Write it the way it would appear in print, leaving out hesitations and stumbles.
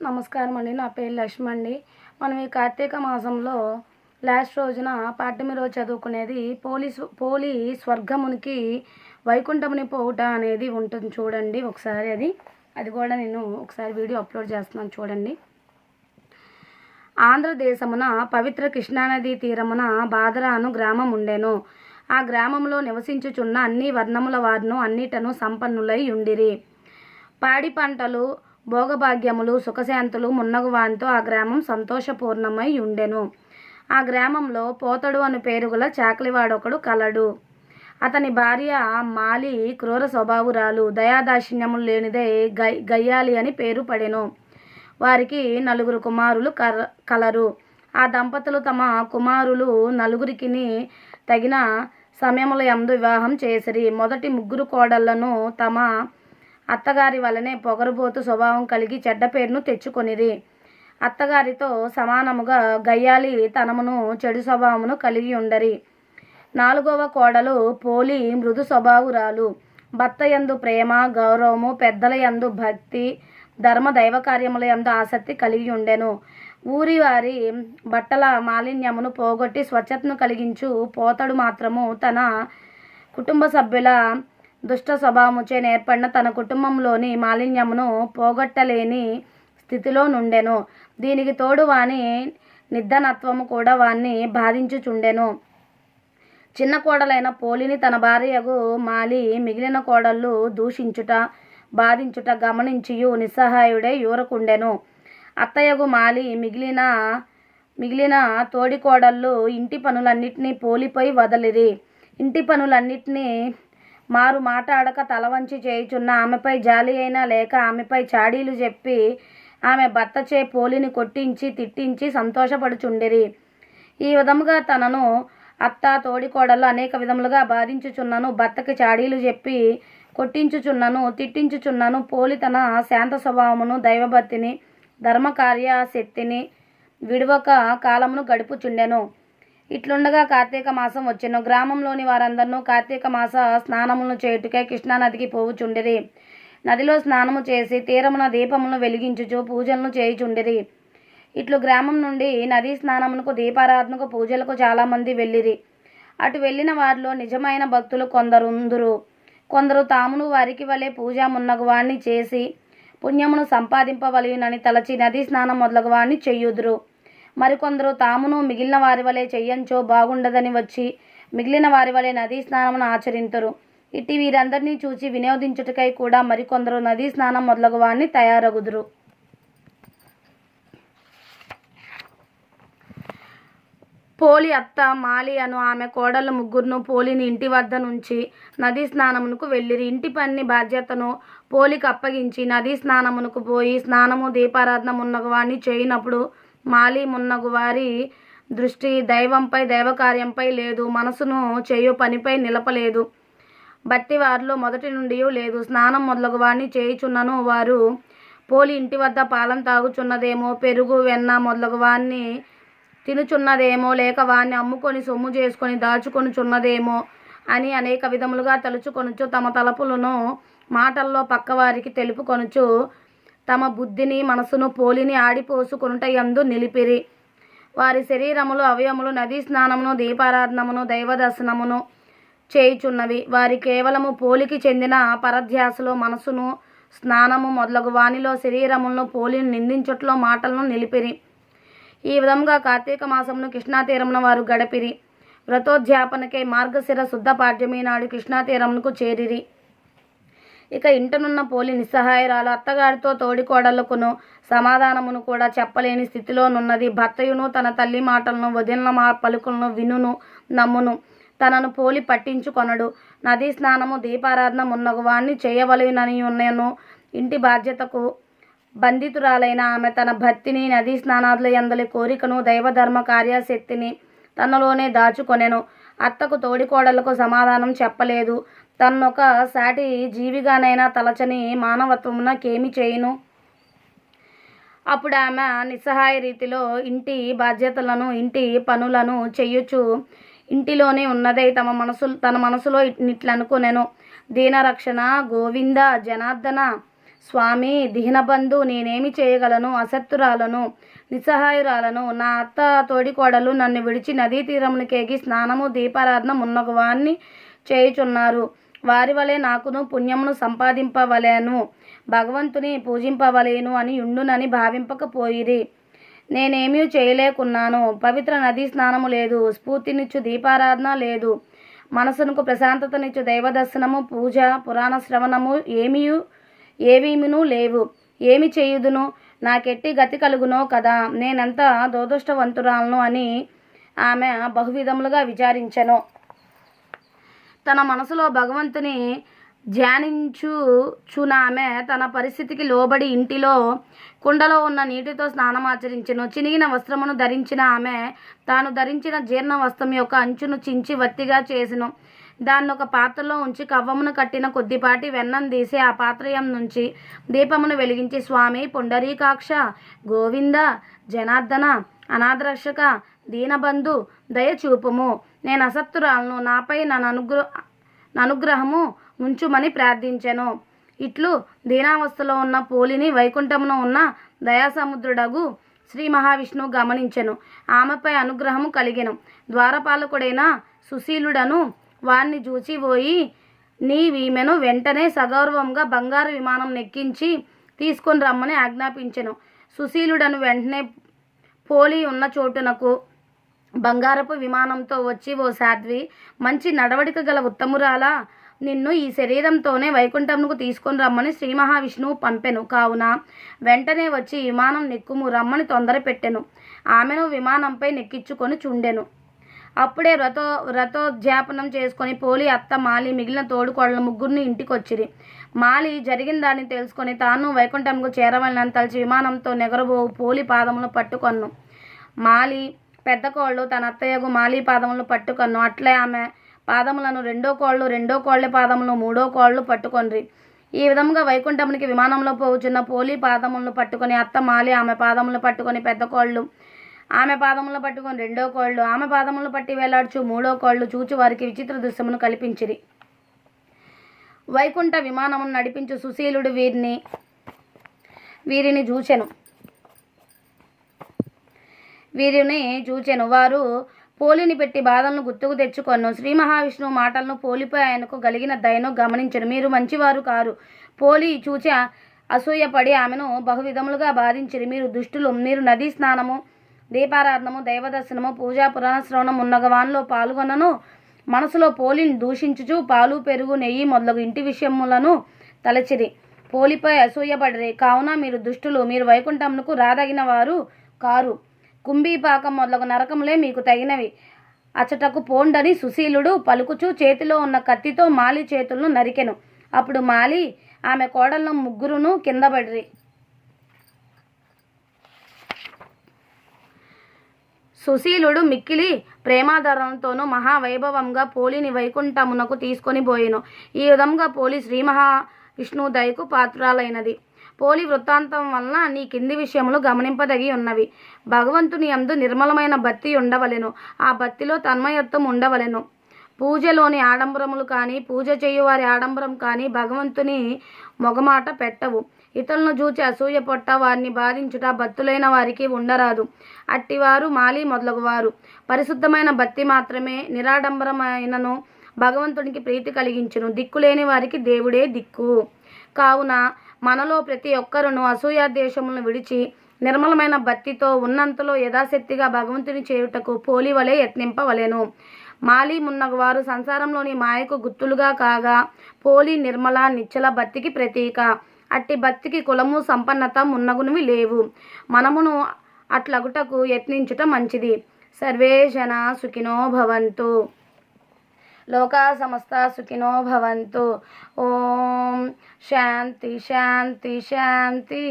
నమస్కారం అండి. నా పేరు లక్ష్మి అండి. మనం ఈ కార్తీక మాసంలో లాస్ట్ రోజున పాడ్యమి రోజు చదువుకునేది పోలి స్వర్గమునికి వైకుంఠముని పోవుట అనేది ఉంటుంది చూడండి. ఒకసారి అది కూడా నేను ఒకసారి వీడియో అప్లోడ్ చేస్తున్నాను చూడండి. ఆంధ్రదేశమున పవిత్ర కృష్ణానదీ తీరమున బాదరాను గ్రామం ఉండెను. ఆ గ్రామంలో నివసించుచున్న అన్ని వర్ణముల వారును అన్నిటను సంపన్నులై ఉండిరి. పాడి పంటలు, భోగభాగ్యములు, సుఖశాంతులు మున్నగువానితో ఆ గ్రామం సంతోషపూర్ణమై ఉండెను. ఆ గ్రామంలో పోతడు అను పేరుగుల చాకలివాడొకడు కలడు. అతని భార్య మాలి క్రూర స్వభావురాలు, దయాదాక్షిణ్యములు లేనిదే గయ్యాలి అని పేరు పడెను. వారికి 9 కుమారులు కలరు. ఆ దంపతులు తమ కుమారులు 9కిని తగిన సమయముల యందు వివాహం చేసిరి. మొదటి 3 కోడళ్లను తమ అత్తగారి వలనే పొగరుబోతు స్వభావం కలిగి చెడ్డ పేరును తెచ్చుకొనిరి. అత్తగారితో సమానముగా గయ్యాలి తనమును చెడు స్వభావమును కలిగి ఉండరి. 4వ కోడలు పోలి మృదు స్వభావురాలు. భర్త యందు ప్రేమ, గౌరవము, పెద్దల యందు భక్తి, ధర్మ దైవ కార్యముల యందు ఆసక్తి కలిగి ఉండెను. ఊరి వారి బట్టల మాలిన్యమును పోగొట్టి స్వచ్ఛతను కలిగించు పోతడు మాత్రము తన కుటుంబ సభ్యుల దుష్ట స్వభావముచే నేర్పడిన తన కుటుంబంలోని మాలిన్యమును పోగొట్టలేని స్థితిలో నుండెను. దీనికి తోడు వాని నిర్ధనత్వము కూడా వాణ్ణి బాధించుచుండెను. చిన్న కోడలైన పోలిని తన భార్యగు మాలి మిగిలిన కోడళ్ళు దూషించుట, బాధించుట గమనించియు నిస్సహాయుడై ఊరకుండెను. అత్తయ్యగు మాలి మిగిలిన తోడి కోడళ్ళు ఇంటి పనులన్నిటినీ పోలిపై వదలిరి. ఇంటి పనులన్నిటినీ మారు మాటాడక తలవంచి చేయుచున్న ఆమెపై జాలి అయినా లేక ఆమెపై చాడీలు చెప్పి ఆమె భర్తచే పోలిని కొట్టించి తిట్టించి సంతోషపడుచుండిరి. ఈ విధముగా తనను అత్త తోడికోడళ్ళు అనేక విధములుగా బాధించుచున్నను, భర్తకి చాడీలు చెప్పి కొట్టించుచున్నను, తిట్టించుచున్నను. పోలి తన శాంత స్వభావమును, దైవభక్తిని, ధర్మకార్యశక్తిని విడువక కాలమును గడుపుచుండెను. ఇట్లుండగా కార్తీక మాసం వచ్చెను. గ్రామంలోని వారందరూ కార్తీక మాస స్నానములను చేయుటకై కృష్ణానదికి పోవుచుండిరి. నదిలో స్నానము చేసి తీరమున దీపములను వెలిగించుచు పూజలను చేయుచుండిరి. ఇట్లు గ్రామం నుండి నదీ స్నానమునకు, దీపారాధనకు, పూజలకు చాలామంది వెళ్ళిరి. అటు వెళ్ళిన వారిలో నిజమైన భక్తులు కొందరుందురు. కొందరు తామును వారికి వలె పూజా మున్నగువాణ్ణి చేసి పుణ్యమును సంపాదింపవలయునని తలచి నదీ స్నానం మొదలగువాణ్ణి చెయ్యుదురు. మరికొందరు తామును మిగిలిన వారి వలె చెయ్యంచో బాగుండదని వచ్చి మిగిలిన వారి వలె నదీ స్నానమును ఆచరింతురు. ఇట్టి వీరందరినీ చూచి వినోదించుటకై కూడా మరికొందరు నదీ స్నానం మొదలగువాణ్ణి తయారగుదురు. పోలి అత్త మాలి అను ఆమె కోడళ్ళు 3 పోలిని ఇంటి వద్ద నుంచి నదీ స్నానమునకు వెళ్ళిరి. ఇంటి పని బాధ్యతను పోలికి అప్పగించి నదీ స్నానమునకు పోయి స్నానము, దీపారాధన మున్నగువాణ్ణి చేయినప్పుడు మాలి మున్నగు వారి దృష్టి దైవంపై, దైవకార్యంపై లేదు. మనసును చేయు పనిపై నిలపలేదు. బట్టి వారిలో మొదటి నుండి లేదు. స్నానం మొదలగువాణ్ణి చేయుచున్నను వారు పోలి ఇంటి వద్ద పాలం తాగుచున్నదేమో, పెరుగు, వెన్న మొదలగువాన్ని తినుచున్నదేమో, లేక వాన్ని అమ్ముకొని సొమ్ము చేసుకొని దాచుకొనుచున్నదేమో అని అనేక విధములుగా తలుచుకొనుచు తమ తలపులను మాటల్లో పక్కవారికి తెలుపుకొనుచు తమ బుద్ధిని, మనసును పోలిని ఆడిపోసుకొనుట యందు నిలిపిరి. వారి శరీరములు, అవయములు నదీ స్నానమును, దీపారాధనమును, దైవదర్శనమును చేయుచున్నవి. వారి కేవలము పోలికి చెందిన పరధ్యాసలో మనసును, స్నానము మొదలగు వానిలో శరీరములను, పోలిని నిందించుట్లో మాటలను నిలిపిరి. ఈ విధంగా కార్తీక మాసమును కృష్ణాతీరమున వారు గడిపిరి. వ్రతోద్యాపనకై మార్గశిర శుద్ధ పాడ్యమి నాడు కృష్ణాతీరమునకు చేరిరి. ఇక ఇంటనున్న పోలి నిస్సహాయరాలు. అత్తగారితో తోడికోడళ్లకును సమాధానమును కూడా చెప్పలేని స్థితిలోనున్నది. భర్తయును తన తల్లి మాటలను, వదిలిన పలుకులను వినును, నమ్మును. తనను పోలి పట్టించుకొనడు. నదీ స్నానము, దీపారాధన మున్నగువాణ్ణి చేయవలెనని ఉన్నను. ఇంటి బాధ్యతకు బంధితురాలైన ఆమె తన భక్తిని, నదీ స్నానాదుల యందలి కోరికను, దైవధర్మ కార్యశక్తిని తనలోనే దాచుకొనెను. అత్తకు తోడికోడళ్లకు సమాధానం చెప్పలేదు. తన్నొక సాటి జీవిగానైనా తలచని మానవత్వమునకేమి చేయును? అప్పుడు ఆమె నిస్సహాయ రీతిలో ఇంటి బాధ్యతలను, ఇంటి పనులను చెయ్యుచు ఇంటిలోనే ఉన్నదై తన మనసులో ఇట్లనుకొనెను. దీనరక్షణ గోవింద జనార్దన స్వామి దీనబంధు, నేనేమి చేయగలను? అసత్తురాలను, నిస్సహాయురాలను. నా అత్త తోడికోడలు నన్ను విడిచి నదీ తీరమునికేగి స్నానము దీపారాధన మున్నగువాన్ని చేయుచున్నారు. వారి వలె నాకును పుణ్యమును సంపాదింపవలేను, భగవంతుని పూజింపవలేను అని ఉండునని భావింపకపోయిరి. నేనేమీ చేయలేకున్నాను. పవిత్ర నదీ స్నానము లేదు, స్ఫూర్తినిచ్చు దీపారాధన లేదు, మనసునకు ప్రశాంతతనిచ్చు దైవదర్శనము, పూజ, పురాణ శ్రవణము ఏమీను లేవు. ఏమి చేయుదును? నాకెట్టి గతి కలుగునో కదా, నేనెంత దురదృష్టవంతురాలను అని ఆమె బహువిధములుగా విచారించెను. తన మనసులో భగవంతుని ధ్యానించుచునామె తన పరిస్థితికి లోబడి ఇంటిలో కుండలో ఉన్న నీటితో స్నానమాచరించెను. చినిగిన వస్త్రమును ధరించిన ఆమె తాను ధరించిన జీర్ణ వస్త్రం యొక్క అంచును చించి వత్తిగా చేసెను. దాన్ని ఒక పాత్రలో ఉంచి కవ్వమును కట్టిన కొద్దిపాటి వెన్నం తీసి ఆ పాత్రయం నుంచి దీపమును వెలిగించి, స్వామి పుండరీకాక్ష, గోవింద, జనార్దన, అనాథరక్షక, దీనబంధు, దయచూపుము. నేను అసత్తురాలను, నాపై ననుగ్రహము ఉంచుమని ప్రార్థించెను. ఇట్లు దీనావస్థలో ఉన్న పోలిని వైకుంఠమున ఉన్న దయాసముద్రుడగు శ్రీ మహావిష్ణువు గమనించెను. ఆమెపై అనుగ్రహము కలిగెను. ద్వారపాలకుడైన సుశీలుడను వాణ్ణి చూచి పోయి నీవీమెను వెంటనే సగౌరవంగా బంగారు విమానం నెక్కించి తీసుకొని రమ్మని ఆజ్ఞాపించెను. సుశీలుడను వెంటనే పోలి ఉన్న చోటునకు బంగారపు విమానంతో వచ్చి, ఓ సాధ్వి, మంచి నడవడిక గల ఉత్తమురాలా, నిన్ను ఈ శరీరంతోనే వైకుంఠమునకు తీసుకొని రమ్మని శ్రీ మహావిష్ణువు పంపెను. కావున వెంటనే వచ్చి విమానం నెక్కుము రమ్మని తొందర పెట్టెను. ఆమెను విమానంపై నెక్కించుకొని చుండెను. అప్పుడే రథోద్యాపనం చేసుకొని పోలి అత్త, మాలి, మిగిలిన తోడుకోడల ముగ్గురిని ఇంటికొచ్చిరి. మాలి జరిగిన దాన్ని తెలుసుకొని తాను వైకుంఠంకు చేరవలనని తలచి విమానంతో నెగరబోవు పోలి పాదములను పట్టుకొన్ను. మాలి పెద్ద కోళ్ళు తన అత్తయ్యకు మాలి పాదములను పట్టుకొన్ను. అట్లే ఆమె పాదములను రెండో కోళ్ళ పాదములను మూడో కోళ్ళు పట్టుకొనిరి. ఈ విధముగా వైకుంఠమునికి విమానంలో పోవుచున్న పోలి పాదములను పట్టుకొని అత్త మాలి ఆమె పాదములను పట్టుకొని పెద్ద కోళ్ళు, ఆమె పాదములను పట్టుకొని రెండో కోళ్ళు, ఆమె పాదములను పట్టి వేలాడుచు మూడో కోళ్ళు చూచి వారికి విచిత్ర దృశ్యమును కల్పించిరి. వైకుంఠ విమానమును నడిపించు సుశీలుడు వీరిని చూచెను. వారు పోలిని పెట్టి బాధలను గుర్తుకు తెచ్చుకొను. శ్రీ మహావిష్ణువు మాటలను పోలిపై ఆయనకు కలిగిన దయను గమనించను. మీరు మంచివారు కారు. పోలి చూచి అసూయపడి ఆమెను బహువిధములుగా బాధించిరి. మీరు దుష్టులు. మీరు నదీ స్నానము, దీపారాధనము, దైవదర్శనము, పూజా, పురాణ శ్రవణం ఉన్నగవాన్లో పాల్గొనను మనసులో పోలిని దూషించుచు పాలు, పెరుగు, నెయ్యి మొదలగు ఇంటి విషయములను తలచిరి. పోలిపై అసూయపడిరి. కావున మీరు దుష్టులు. మీరు వైకుంఠమునకు రాదగిన వారు కారు. కుంభీపాకం మొదలగు నరకములే మీకు తగినవి. అచ్చటకు పోండని సుశీలుడు పలుకుచు చేతిలో ఉన్న కత్తితో మాలి చేతులను నరికెను. అప్పుడు మాలి ఆమె కోడలను ముగ్గురును కింద పడిరి. సుశీలుడు మిక్కిలి ప్రేమాదరణతోనూ మహావైభవంగా పోలిని వైకుంఠమునకు తీసుకొని పోయెను. ఈ విధంగా పోలి శ్రీ మహావిష్ణువు దయకు పాత్రాలైనది. పోలి వృత్తాంతం వలన నీ కింది విషయములు గమనింపదగి ఉన్నవి. భగవంతుని యందు నిర్మలమైన భక్తి ఉండవలెను. ఆ భక్తిలో తన్మయత్వం ఉండవలెను. పూజలోని ఆడంబరములు కానీ, పూజ చేయువారి ఆడంబరం కానీ భగవంతుని మొగమాట పెట్టవు. ఇతరులను చూచి అసూయ పొట్ట వారిని బాధించుట భక్తులైన వారికి ఉండరాదు. అట్టివారు మాలి మొదలగువారు. పరిశుద్ధమైన భక్తి మాత్రమే నిరాడంబరమైనను భగవంతునికి ప్రీతి కలిగించును. దిక్కులేని వారికి దేవుడే దిక్కు. కావున మనలో ప్రతి ఒక్కరును అసూయాద్వేషములను విడిచి నిర్మలమైన భక్తితో ఉన్నంతలో యథాశక్తిగా భగవంతుని చేయుటకు పోలి వలె యత్నింపవలెను. మాలి మున్నగవారు సంసారంలోని మాయకు గుర్తులుగా కాగా, పోలి నిర్మల నిశ్చల భక్తికి ప్రతీక. అట్టి భక్తికి కులము, సంపన్నత మున్నగునివి లేవు. మనమును అట్లగుటకు యత్నించుట మంచిది. సర్వే జనా సుఖినో భవంతు. లోకా సమస్త సుఖినో భవంతు. ఓం శాంతి శాంతి శాంతి.